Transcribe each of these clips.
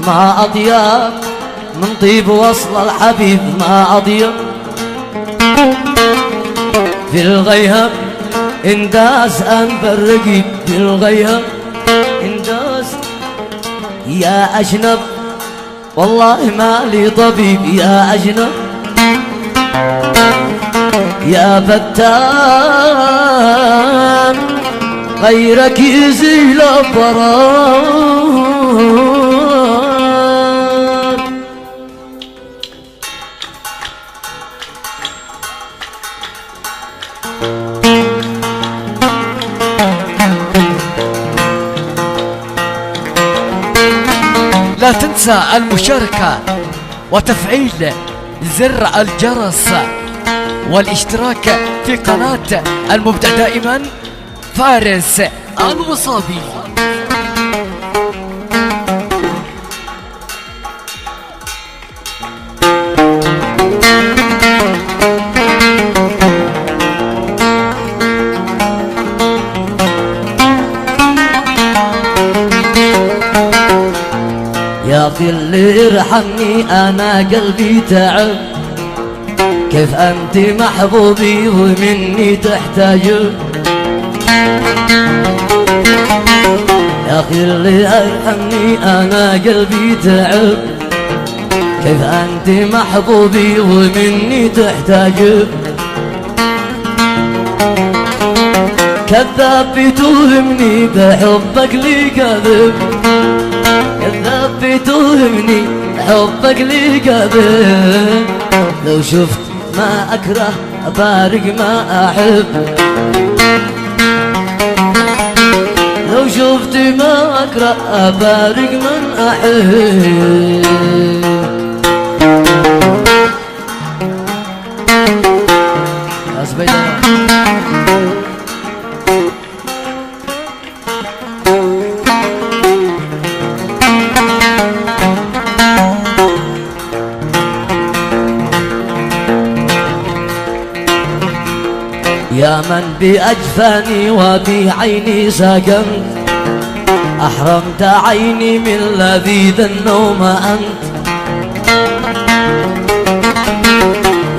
ما أطيب من طيب وصل الحبيب، ما أطيب في الغيهب انداس أنبى الرقيب، في الغيهب انداس يا أجنب والله ما لي طبيب، يا أجنب يا فتان غيرك يزيل الضرر. لا تنسى المشاركة وتفعيل زر الجرس والاشتراك في قناة المبدع دائما فارس الوصابي. يا أخي اللي ارحمني أنا قلبي تعب، كيف أنت محبوبي ومني تحتاج. يا أخي اللي ارحمني أنا قلبي تعب، كيف أنت محبوبي ومني تحتاج. كذاب بتوهمني بحبك لي كذب، كذاب بتوهمني حبك لي كذب. لو شفت ما أكره أفارق ما أحب، لو شفت ما أكره أفارق من أحب. يا زبيدة يا من بأجفاني وبعيني سكنت، أحرمت عيني من لذيذ النوم أنت.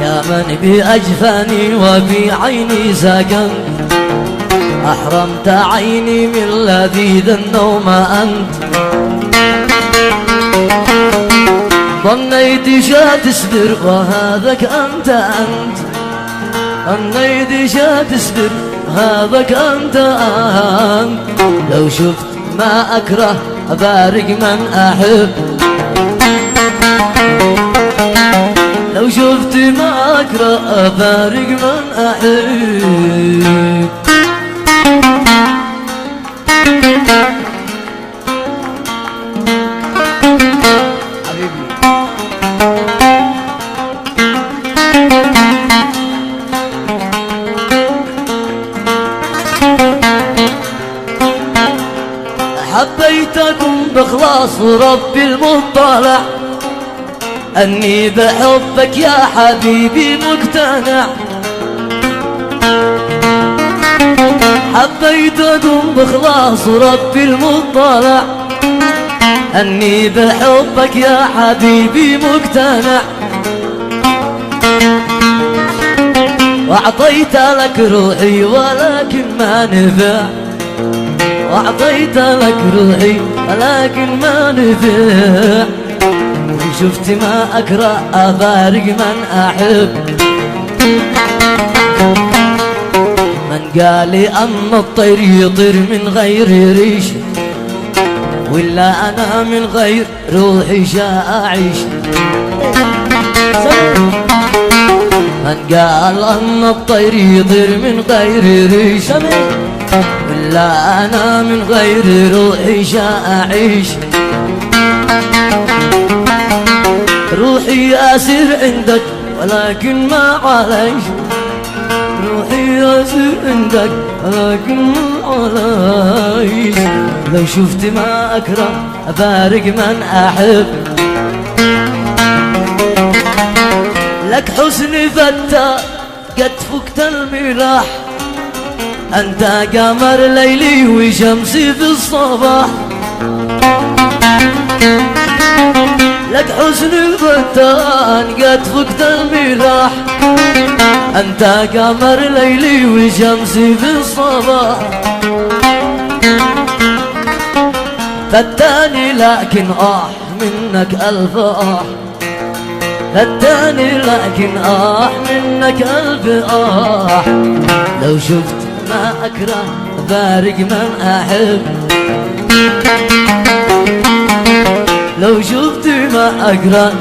يا من بأجفاني وبعيني سكنت، أحرمت عيني من لذيذ النوم أنت. ظنيت شا تصبر وهذاك أنت أنت، ظنيت شا تصبر هذاك أنت أنت. لو شفت ما أكره أبارك من أحب، لو شفت ما أكره أبارك من أحب. حبيتكم بإخلاص وربي المطلع، أني بحبك يا حبيبي مقتنع. حبيتكم بإخلاص وربي المطلع، أني بحبك يا حبيبي مقتنع. وأعطيت لك روحي ولكن ما نفع، وأعطيت لك روحي ولكن ما نفع. شفت ما أكره أفارق من أحب، من قال لي أن الطير يطير من غير ريش، ولا أنا من غير روحي شاء أعيش. من قال أن الطير يطير من غير ريش، ولا أنا من غير روحي شاء أعيش. روحي أسير عندك ولكن ما عليش، روحي أسير عندك ولكن ما عليش. لو شفت ما أكره أفارق من أحب، لك حسن فتى قد فكت الملاح. أنت قمر ليلي وشمسي في الصباح، الحزن الفتان قد فقد الملاح، أنت قمر ليلي وشمسي في الصباح. فتاني لكن منك ألف فتاني لكن منك ألف لو شفت ما أكره بارق من أحب، لو شفت ما أكره